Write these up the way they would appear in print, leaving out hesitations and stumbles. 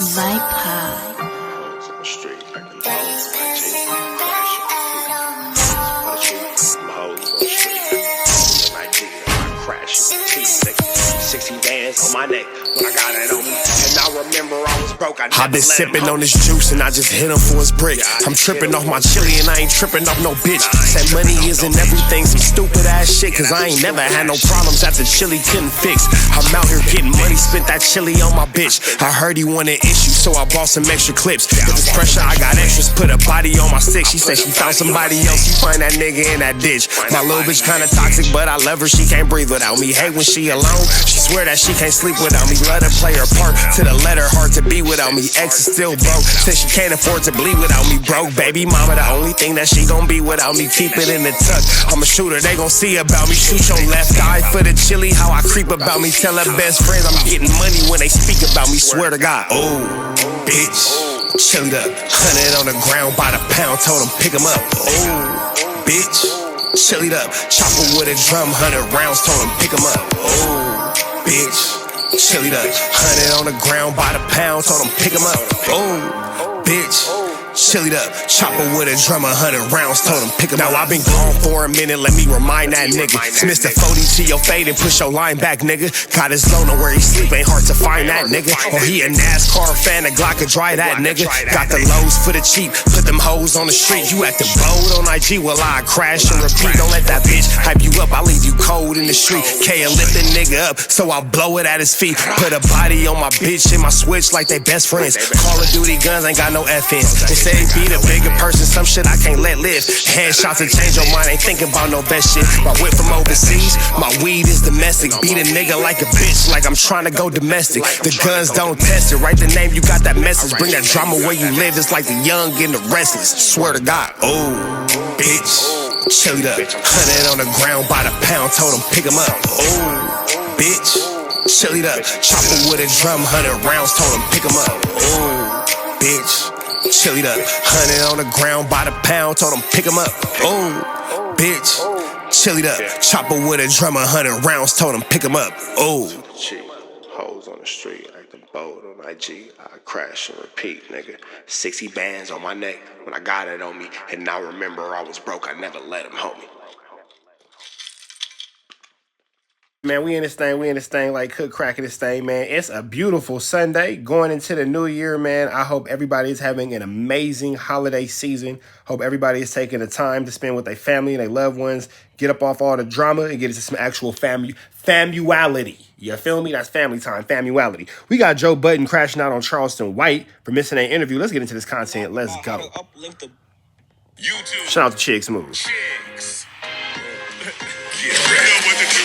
On my neck when I got it on me, and I remember I was broke. I've been sipping on this juice and I just hit him for his brick. I'm tripping off my chili and I ain't tripping off no bitch. Said money isn't everything, some stupid ass shit, cause I ain't never had no problems that the chili couldn't fix. I'm out here getting money, spent that chili on my bitch. I heard he wanted issues, so I bought some extra clips. If it's pressure, I got extras, put a body on my stick. She said she found somebody else, she find that nigga in that ditch. My little bitch kinda toxic, but I love her, she can't breathe without me. Hate when she alone, she swear that she can't sleep without me. Let her play her part to the letter, hard to be without me. Ex is still broke, said she can't afford to bleed without me. Broke baby mama, the only thing that she gon' be without me. Keep it in the tuck, I'm a shooter, they gon' see about me. Shoot your left eye for the chili, how I creep about me. Tell her best friends I'm getting money when they speak about me. Swear to God, oh, bitch, chilled up, 100 on the ground by the pound, told him pick him up. Oh, bitch, chilled up, chopper with a drum, 100 rounds, told him pick him up. Oh, bitch, chilled up, 100 on the ground by the pound, told him pick him up. Oh, bitch, chilled up, chopper with a drum, 100 rounds, told him pick him up. Now I've been gone for a minute, let me remind that nigga. Mr. 40 to your fade and push your line back, nigga. Got his zone where he sleep, ain't hard to find that nigga. Or he a NASCAR fan, a Glock could dry that nigga. Got the lows for the cheap, put them hoes on the street. You acting bold on IG, well I crash and repeat. Don't let that bitch hype you up, I leave you cold in the street. K lift the nigga up, so I'll blow it at his feet. Put a body on my bitch and my switch like they best friends. Call of Duty guns ain't got no FNs. They say be the bigger person, some shit I can't let live. Headshots to change your mind, ain't thinking about no best shit. My whip from overseas, my weed is domestic. Beat a nigga like a bitch, like I'm trying to go domestic. The guns don't test it, write the name, you got that message. Bring that drama where you live, it's like the young and the restless. Swear to God, oh, bitch, chilled up, 100 on the ground by the pound, told him pick him up. Oh, bitch, chilled up, chopper with a drum, 100 rounds, told him pick him up. Oh, bitch, chilled up, 100 on the ground by the pound, told him pick him up. Oh, bitch, chilled up, chopper with a drum, 100 rounds, told him pick him up. Oh, hoes on the street, acting bold on IG, I crash and repeat, nigga. 60 bands on my neck when I got it on me, and I remember I was broke, I never let him homie. Man, we in this thing like cook cracking this thing, man. It's a beautiful Sunday going into the new year, man. I hope everybody is having an amazing holiday season. Hope everybody is taking the time to spend with their family and their loved ones, get up off all the drama and get into some actual famuality. You feel me? That's family time, famuality. We got Joe Budden crashing out on Charleston White for missing an interview. Let's get into this content. Let's go. Shout out to Chicks Move. Chicks. You know what to do,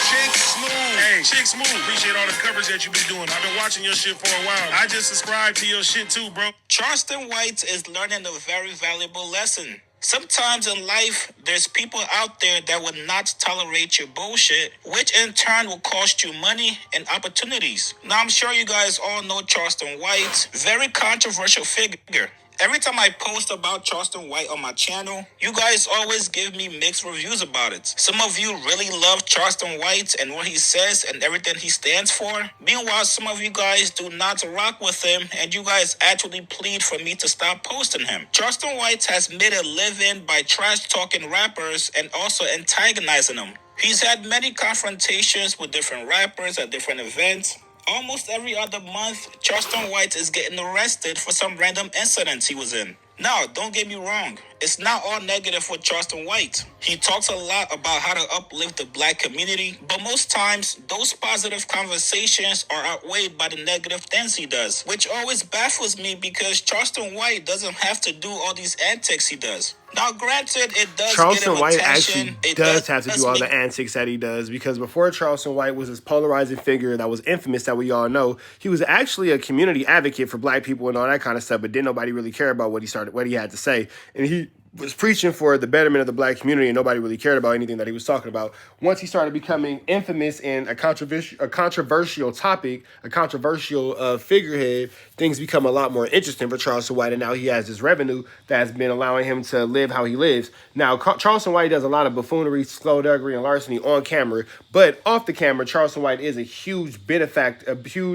Chicks Smooth. Hey, Chicks Smooth. Appreciate all the coverage that you been doing. I've been watching your shit for a while. I just subscribed to your shit too, bro. Charleston White is learning a very valuable lesson. Sometimes in life, there's people out there that would not tolerate your bullshit, which in turn will cost you money and opportunities. Now, I'm sure you guys all know Charleston White, very controversial figure. Every time I post about Charleston White on my channel, you guys always give me mixed reviews about it. Some of you really love Charleston White and what he says and everything he stands for. Meanwhile, some of you guys do not rock with him and you guys actually plead for me to stop posting him. Charleston White has made a living by trash-talking rappers and also antagonizing them. He's had many confrontations with different rappers at different events. Almost every other month, Charleston White is getting arrested for some random incidents he was in. Now, don't get me wrong. It's not all negative with Charleston White. He talks a lot about how to uplift the black community, but most times, those positive conversations are outweighed by the negative things he does, which always baffles me because Charleston White doesn't have to do all these antics he does. Now, granted, it does Charleston get him White attention. actually does have to do all the antics that he does, because before Charleston White was this polarizing figure that was infamous that we all know, he was actually a community advocate for black people and all that kind of stuff, but didn't nobody really care about what he had to say. And he was preaching for the betterment of the black community, and nobody really cared about anything that he was talking about. Once he started becoming infamous in a controversial topic, a controversial figurehead, things become a lot more interesting for Charleston White, and now he has this revenue that's been allowing him to live how he lives. Now, Charleston White does a lot of buffoonery, skullduggery, and larceny on camera, but off the camera, Charleston White is a huge benefit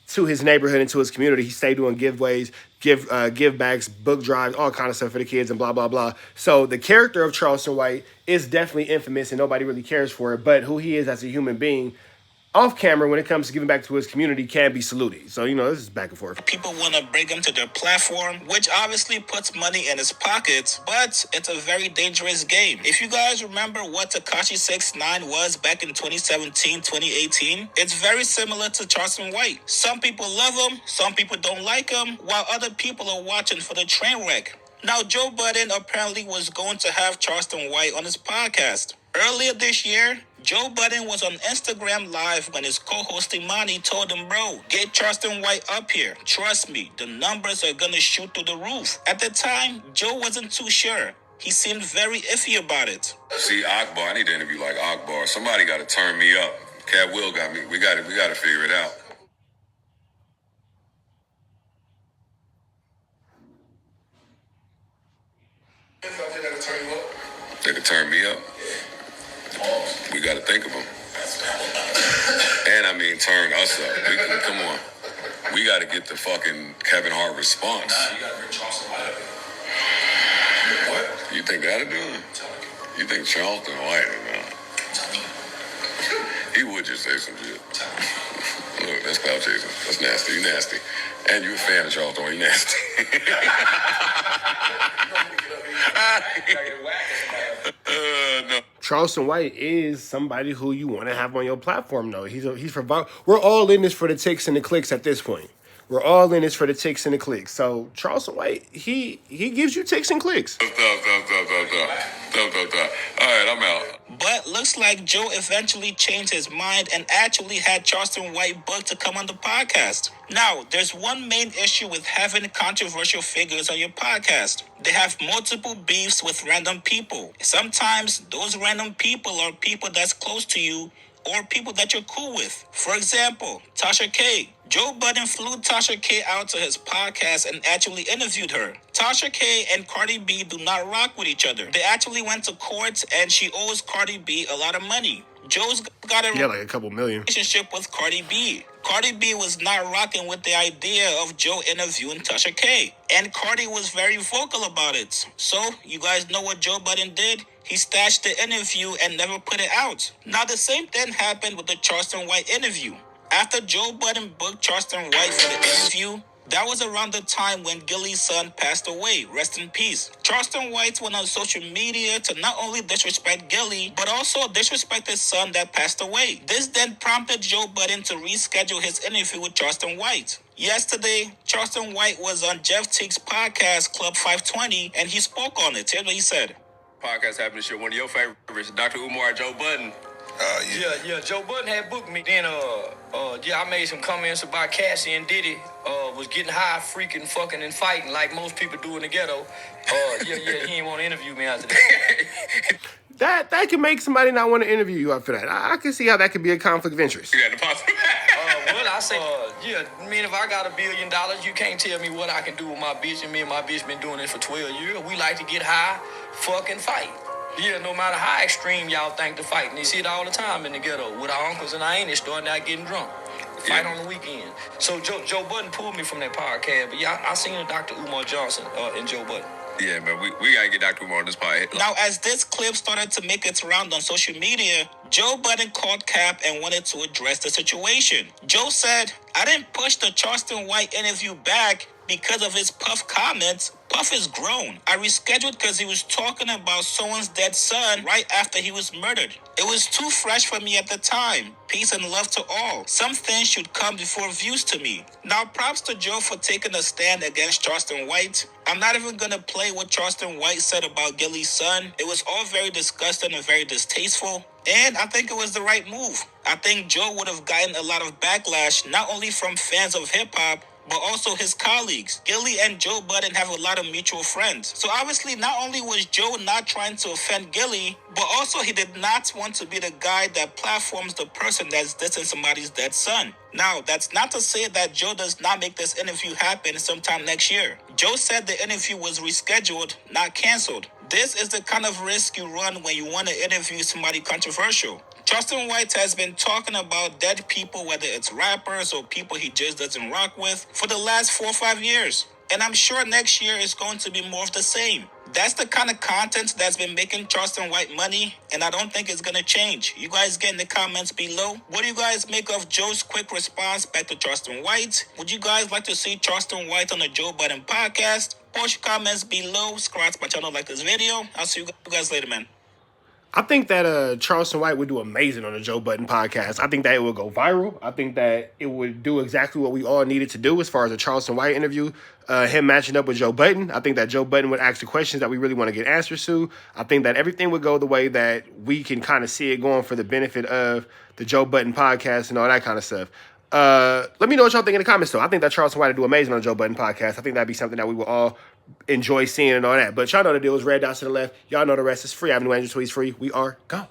to his neighborhood and to his community. He stayed doing giveaways, give backs, book drives, all kind of stuff for the kids and blah, blah, blah. So the character of Charleston White is definitely infamous and nobody really cares for it. But who he is as a human being, off camera, when it comes to giving back to his community, can be saluted. So, this is back and forth. People want to bring him to their platform, which obviously puts money in his pockets, but it's a very dangerous game. If you guys remember what Tekashi 6ix9ine was back in 2017, 2018, it's very similar to Charleston White. Some people love him, some people don't like him, while other people are watching for the train wreck. Now, Joe Budden apparently was going to have Charleston White on his podcast. Earlier this year, Joe Budden was on Instagram Live when his co-host Imani told him, bro, get Charleston White up here. Trust me, the numbers are gonna shoot through the roof. At the time, Joe wasn't too sure. He seemed very iffy about it. See, Akbar, I need to interview like Akbar. Somebody got to turn me up. Cat Will got me. We got to figure it out. They can turn me up. We got to think of them. And I mean, turn us up. Come on. We got to get the fucking Kevin Hart response. Nah, you got to bring Charleston White up here. What? You think that'll do it? You think Charleston White, man? He would just say some shit. Look, that's clout chasing. That's nasty. You nasty. And you a fan of Charleston White. You nasty. No. Charleston White is somebody who you want to have on your platform, though. He's for. We're all in this for the ticks and the clicks at this point. We're all in this for the ticks and the clicks. So Charleston White, he gives you ticks and clicks. All right, I'm out. But looks like Joe eventually changed his mind and actually had Charleston White booked to come on the podcast. Now, there's one main issue with having controversial figures on your podcast. They have multiple beefs with random people. Sometimes those random people are people that's close to you or people that you're cool with. For example, Tasha K. Joe Budden flew Tasha K out to his podcast and actually interviewed her. Tasha K and Cardi B do not rock with each other. They actually went to court and she owes Cardi B a lot of money. Joe's got like a couple million relationship with Cardi B. Cardi B was not rocking with the idea of Joe interviewing Tasha K. And Cardi was very vocal about it. So, you guys know what Joe Budden did? He stashed the interview and never put it out. Now, the same thing happened with the Charleston White interview. After Joe Budden booked Charleston White for the interview, that was around the time when Gilly's son passed away. Rest in peace. Charleston White went on social media to not only disrespect Gilly, but also disrespect his son that passed away. This then prompted Joe Budden to reschedule his interview with Charleston White. Yesterday, Charleston White was on Jeff Teague's podcast, Club 520, and he spoke on it. Here's what he said. Podcast happened this year. One of your favorites, Dr. Umar Joe Budden. Yeah. Joe Budden had booked me. Then, I made some comments about Cassie and Diddy was getting high, freaking, fucking, and fighting like most people do in the ghetto. He didn't want to interview me after that. That can make somebody not want to interview you after that. I can see how that could be a conflict of interest. You got the possible. I say, if I got $1 billion, you can't tell me what I can do with my bitch. And me and my bitch been doing this for 12 years. We like to get high, fucking fight. Yeah, no matter how extreme y'all think the fight. And you see it all the time in the ghetto with our uncles and our aunties starting out getting drunk. Fight on the weekend. So Joe Budden pulled me from that podcast. But yeah, I seen Dr. Umar Johnson and Joe Budden. Yeah, man, we gotta get Dr. Umar on this podcast. Now, as this clip started to make its round on social media, Joe Budden called Cap and wanted to address the situation. Joe said, I didn't push the Charleston White interview back because of his Puff comments. Puff is grown. I rescheduled because he was talking about someone's dead son right after he was murdered. It was too fresh for me at the time. Peace and love to all. Some things should come before views to me. Now, props to Joe for taking a stand against Charleston White. I'm not even going to play what Charleston White said about Gilly's son. It was all very disgusting and very distasteful. And I think it was the right move. I think Joe would have gotten a lot of backlash, not only from fans of hip-hop, but also his colleagues. Gilly and Joe Budden have a lot of mutual friends. So obviously, not only was Joe not trying to offend Gilly, but also he did not want to be the guy that platforms the person that's dissing somebody's dead son. Now, that's not to say that Joe does not make this interview happen sometime next year. Joe said the interview was rescheduled, not canceled. This is the kind of risk you run when you want to interview somebody controversial. Charleston White has been talking about dead people, whether it's rappers or people he just doesn't rock with, for the last 4 or 5 years. And I'm sure next year is going to be more of the same. That's the kind of content that's been making Charleston White money, and I don't think it's going to change. You guys get in the comments below. What do you guys make of Joe's quick response back to Charleston White? Would you guys like to see Charleston White on the Joe Budden podcast? Post your comments below. Subscribe to my channel, like this video. I'll see you guys later, man. I think that Charleston White would do amazing on the Joe Budden podcast. I think that it would go viral. I think that it would do exactly what we all needed to do as far as a Charleston White interview. Him matching up with Joe Budden. I think that Joe Budden would ask the questions that we really want to get answers to. I think that everything would go the way that we can kind of see it going for the benefit of the Joe Budden podcast and all that kind of stuff. Let me know what y'all think in the comments, though. I think that Charleston White would do amazing on the Joe Budden podcast. I think that'd be something that we will all enjoy seeing and all that. But y'all know the deal is red dots to the left. Y'all know the rest is free. I have new Angel Tweets free. We are gone.